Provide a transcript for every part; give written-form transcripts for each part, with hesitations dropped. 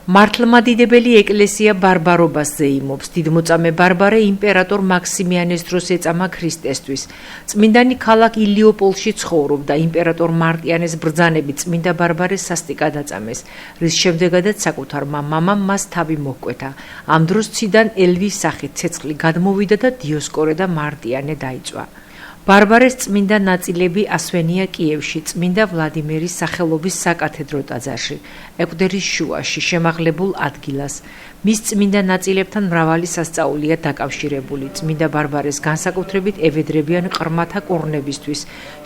მართლმადიდებელი ეკლესია ბარბარობას ზეიმობს. დიდმოწამე ბარბარე იმპერატორ მაქსიმიანეს დროს ეწამა ქრისტესთვის. წმინდანი ქალაქ ილიოპოლში ცხოვრობდა. იმპერატორ მარტიანეს ბრძანებით წმინდა ბარბარეს სასტიკად აწამეს, რის შემდეგადაც საკუთარმა მამამ მას თავი მოჰკვეთა. ამ დროს ციდან ელვის სახით ცეცხლი გადმოვიდა და დიოსკორე და მარტიანე დაიწვა. ბარბარეს წმინდა ნაწილები ასვენია კიევში, წმინდა ვლადიმერის სახელობის საკათედრო ტაძარში, ეკვდერის შუაში, შემაღლებულ ადგილას. მის წმინდა ნაწილებთან მრავალი სასწაულია დაკავშირებული. წმინდა ბარბარეს განსაკუთრებით ევედრებიან ყრმათა კურნებისთვის,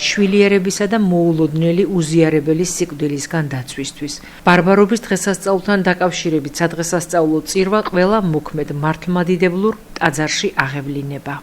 შვილიერებისა და მოულოდნელი უზიარებელი სიკვდილისგან დაცვისთვის. ბარბარობის დღესასწაულთან დაკავშირებით სადღესასწაულო წირვა ყველა მოქმედ მართლმადიდებლურ ტაძარში აღევლინება.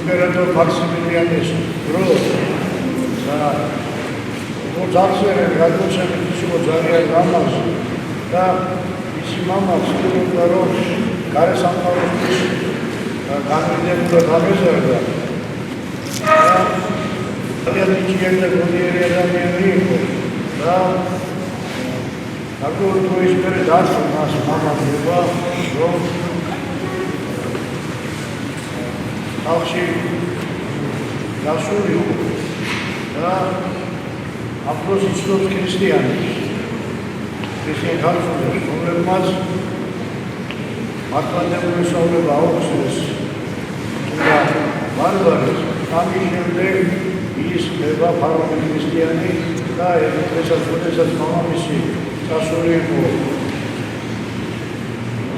იმპერატორ მაქსიმილიანეს დროს მოძახერენ გადმოცემით ისო ძალიან გამარჯვება და მისი მამა ცდილობდა რომ გარესამყაროს განმეორებლად ამეზარდა და ძალიან და გონიერი ადამიანი იყო და აკურთო ის მერე დარჩა მას მამა მება რომ ხალხში გასული და აფროს იცნობს ქრისტიანებს. ქრისტიან ხალხს, რომლებმაც მართლმადიდებლური სწავლება აუხსნეს და ბარბარეს ამის შემდეგ ის ხდება ფარული ქრისტიანი და ესეც მამამისი წასული იყო.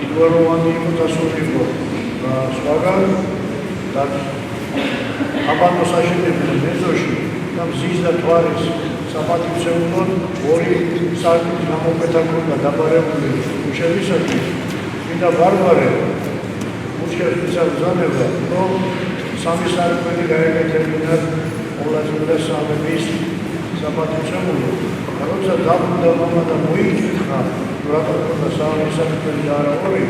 იდეოლოგიური იყო წასული იყო და სხვაგან და აბანოს აშენებდნენ ეზოში და მზის და თვარის საპატივცემულოდ ორი სარკმლის გამოკვეთა ჰქონდა დაბარებული მუშებისათვის. წმინდა ბარბარე მუშების ბრძანება რომ სამი სარკმელი გაეკეთებინათ ყოვლადღიურას სამების საპატივცემულოდ. როცა დაბრუნდა მამა და მოიკითხა რატომ ჰქონდა სამი სარკმელი და არა ორი,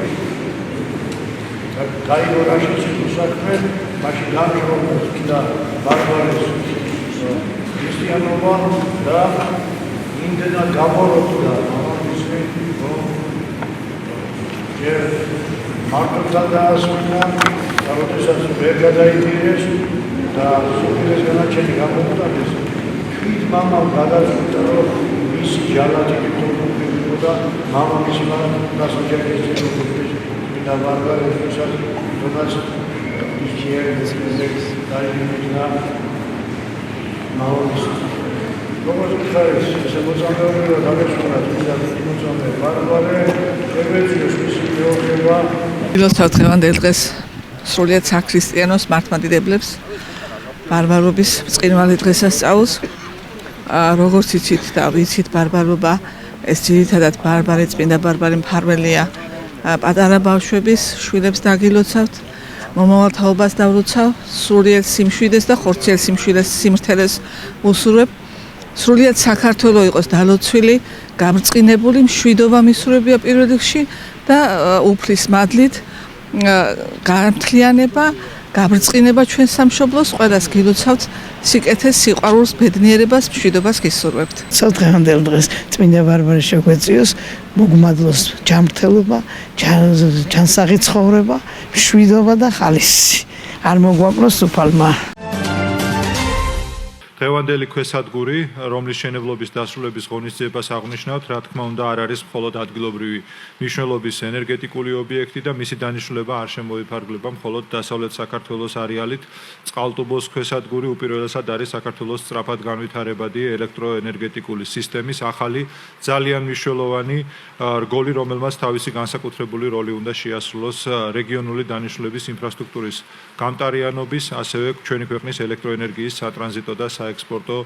გაიგო რა შეცდო საქმე, მაშინ გამჟღავნეს წმინდა ბარბარეს ქრისტიანობა და იმდენად გამოროთდა მამამისი, რომ ჯერ მარტოთან დაასვენა და როდესაც ვერ გადაიდირეს და სოფლის განაჩენი გამოუტანეს, თვით მამამ გადაწყვიტა, რომ მისი ჯალათი თვითონ და მამამისი მან გასაჯერეს და ბარბარეს როდესაც ისჩიერეს ეს დაინიშნა მამამისი. როგორც ხარეს შემოწამეობა დაგეშურა და მოწამე ბარბარე ევეძიოს მისი მეოხება. ილოცავთ დღევანდელ დღეს სრულიად საქრისტიანოს მართლმადიდებლებს ბარბარობის ბრწყინვალე დღესასწაულს. როგორც იცით და ვიცით, ბარბარობა ეს ძირითადად ბარბარე წმინდა ბარბარე მფარველია პატარა ბავშვების შვილებს დაგილოცავთ, მომავალ თაობას დავროცავ, სრულიად სიმშვიდეს და ხორციელ სიმშვიდეს სიმრთელეს უსურვებ. სრულიად საქართველო იყოს დალოცვილი, გაბრწყინებული, მშვიდობა მისურვებია პირველ რიგში და უფლის მადლით გამთლიანება, გაბრწყინება ჩვენ სამშობლოს, ყველას გილოცავთ სიკეთეს, სიყვარულს, ბედნიერებას, მშვიდობას გისურვებთ. დღევანდელ დღეს წმინდა ბარბარეს შეგვეციოს, მოგმადლოს ჯანმრთელობა, ჯანსაღი ცხოვრება, მშვიდობა და ხალისი. არ მოგვაკლოს უფალმა. დღევანდელი ქვესადგური, რომლის მშენებლობის დასრულების ღონისძიებას აღნიშნავთ, რა თქმა უნდა, არ არის მხოლოდ ადგილობრივი მნიშვნელობის ენერგეტიკული ობიექტი და მისი დანიშნულება არ შემოიფარგლება მხოლოდ დასავლეთ საქართველოს არეალით. წყალტუბოს ქვესადგური უპირველესად არის საქართველოს სწრაფად განვითარებადი ელექტროენერგეტიკული სისტემის ახალი, ძალიან მნიშვნელოვანი რგოლი, რომელმაც თავისი განსაკუთრებული როლი უნდა შეასრულოს რეგიონული დანიშნულების ინფრასტრუქტურის გამტარიანობის, ასევე ჩვენი ქვეყნის ელექტროენერგიის სატრანზიტო და საექსპორტო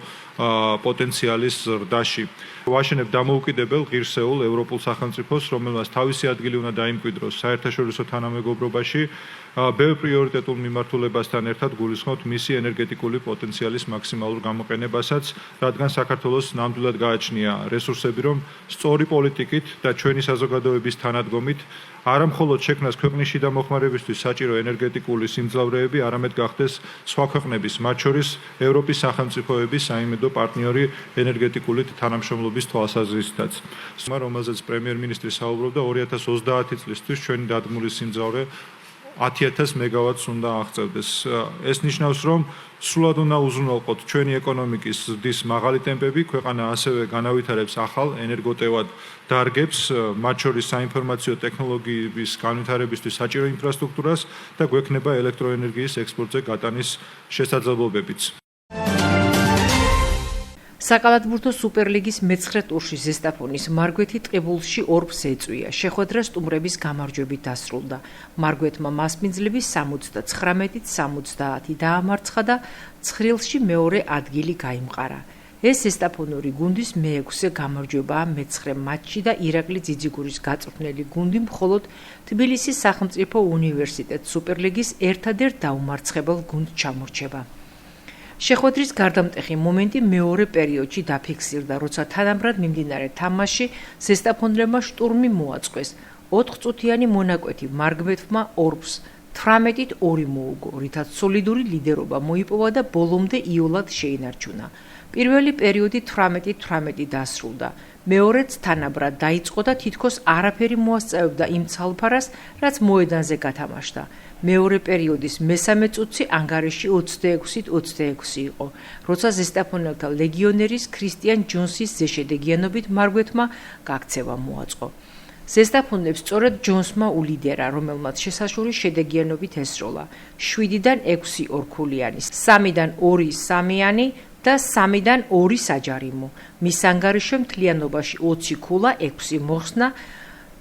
პოტენციალის ზრდაში. ვაშენებ დამოუკიდებელ ღირსეულ ევროპულ სახელმწიფოს, რომელმაც თავისი ადგილი უნდა დაიმკვიდროს საერთაშორისო თანამეგობრობაში, ბევრ პრიორიტეტულ მიმართულებასთან ერთად გულისხმობთ მისი ენერგეტიკული პოტენციალის მაქსიმალურ გამოყენებასაც, რადგან საქართველოს ნამდვილად გააჩნია რესურსები, რომ სწორი პოლიტიკით და ჩვენი საზოგადოების თანადგომით არა მხოლოდ შექმნას ქვეყნის შიდა მოხმარებისთვის საჭირო ენერგეტიკული სიმძლავრეები, არამედ გახდეს სხვა ქვეყნების, მათ შორის ევროპის სახელმწიფოების საიმედო პარტნიორი ენერგეტიკული თანამშრომლობის თვალსაზრისითაც. რომელზეც პრემიერ-მინისტრი საუბრობდა 2030 წლისთვის ჩვენი დადგმული სიმძლავრე 10,000 მეგავატს უნდა აღწევდეს. ეს ნიშნავს, რომ სრულად უნდა უზრუნველყოთ ჩვენი ეკონომიკის ზრდის მაღალი ტემპები, ქვეყანა ასევე განავითარებს ახალ ენერგოტევად დარგებს, მათ შორის საინფორმაციო ტექნოლოგიების განვითარებისთვის საჭირო ინფრასტრუქტურას და გვექნება ელექტროენერგიის ექსპორტზე გატანის შესაძლებლობებიც. საკალათბურთო სუპერლიგის მე-9 ტურში ზესტაფონის მარგვეთი ტყიბულში 2-ს ეწვია. შეხვედრა სტუმრების გამარჯვებით დასრულდა. მარგვეთმა მასპინძლები 79-70 დაამარცხა და ცხრილში მეორე ადგილი გაიმყარა. ეს ზესტაფონური გუნდის მე-6 გამარჯვებაა მე-9 მატჩში და ირაკლი ძიძიგურის გაწვრთნელი გუნდი მხოლოდ თბილისის სახელმწიფო უნივერსიტეტ სუპერლიგის ერთადერთ დაუმარცხებელ გუნდს ჩამორჩება. შეხვედრის გარდამტეხი მომენტი მეორე პერიოდში დაფიქსირდა, როცა თანაბრად მიმდინარე თამაში ზესტაფონელებმა შტურმი მოაწყვეს. 4 წუთიანი მონაკვეთი მარგვეთმა 2-ს 18-2 მოუგო, რითაც სოლიდური ლიდერობა მოიპოვა და ბოლომდე იოლად შეინარჩუნა. პირველი პერიოდი 18-18 დასრულდა. მეორეც თანაბრად დაიწყო და თითქოს არაფერი მოასწავებდა იმ ცალფარას, რაც მოედანზე გათამაშდა. მეორე პერიოდის მესამე წუთში ანგარიში 26-26 იყო, როცა ზესტაფონელთა ლეგიონერის ქრისტიან ჯონსის ზეშედეგიანობით მარგვეთმა გაქცევა მოაწყო. ზესტაფონელებს სწორედ ჯონსმა ულიდერა, რომელმაც შესაშური შედეგიანობით ესროლა. 7-დან 6 ორქულიანი, 3-დან 2 სამიანი და 3-დან 2 საჯარიმო. მის ანგარიშში მთლიანობაში 20 ქულა, 6 მოხსნა,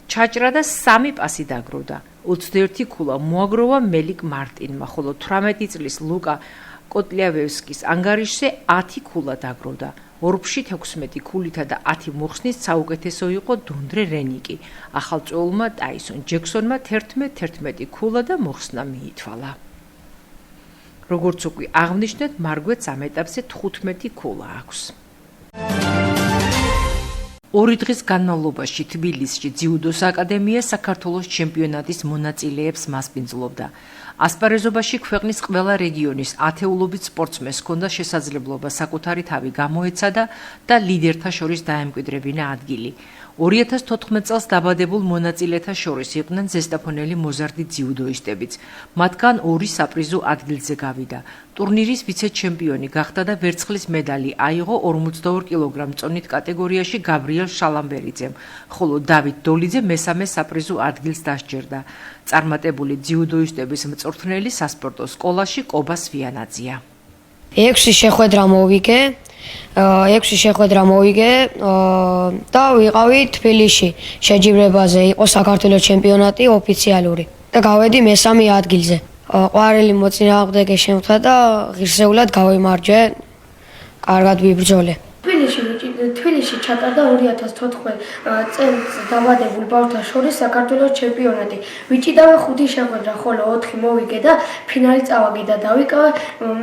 ჩაჭრა და 3 პასი დაგროვდა. 21 ქულა მოაგროვა მელიკ მარტინმა, ხოლო 18 წლის ლუკა კოტლიავევსკის ანგარიშზე 10 ქულა დაგროვდა. ორფში 16 ქულითა და 10 მოხსნით საუკეთესო იყო დონდრე რენიკი. ახალწეულმა ტაისონ ჯექსონმა 11 ქულა და მოხსნა მიითვალა. როგორც უკვე აღნიშნეთ, მარგვეთს ამ ეტაპზე 15 ქულა აქვს. 2 დღის განმავლობაში თბილისში ძიუდოს აკადემია საქართველოს ჩემპიონატის მონაწილეებს მასპინძლობდა. ასპარეზობაში ქვეყნის ყველა რეგიონის ათეულობით სპორტსმენს ჰქონდა შესაძლებლობა საკუთარი თავი გამოეცადა და ლიდერთა შორის დაემკვიდრებინა ადგილი. 2014 წელს დაბადებულ მონაწილეთა შორის იყვნენ ზესტაფონელი მოზარდი ძიუდოისტებიც. მათგან 2 საპრიზო ადგილზე გავიდა. ტურნირის ვიცე-ჩემპიონი გახდა და ვერცხლის медаლი აიღო 42 კილოგრამ წონით კატეგორიაში გაბრიელ შალამბერიძემ, ხოლო დავით დოლიძე მესამე საპრიზო ადგილს დასჯერდა. წარმატებული ძიუდოისტების მწვრთნელი სასპორტო სკოლაში კობა სვიანაძია. 6 შეხვედრა მოვიგე და ვიყავი თბილისში. შეჯიბრებაზე იყო საქართველოს ჩემპიონატი ოფიციალური და გავედი მესამე ადგილზე. ყვარელი მოწინააღმდეგე შემთხვევა და ღირსეულად გავიმარჯვე. კარგად ვიბრძოლე. თბილისში ჩატარდა 2014 წელს დაბადებულ ბავშვთა შორის საქართველოს ჩემპიონატი. ვიჭიდავე 5 შეხვედრა, ხოლო 4 მოვიგე და ფინალი წავაგე და დავიკავე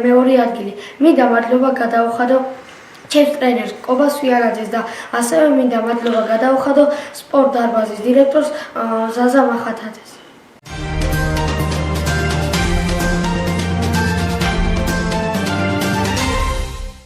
მეორე ადგილი. მინდა მადლობა გადაუხადო ჩემს ტრენერს კობა სვიანაძეს და ასევე მინდა მადლობა გადაუხადო სპორტ დარბაზის დირექტორს ზაზა მახათაძეს.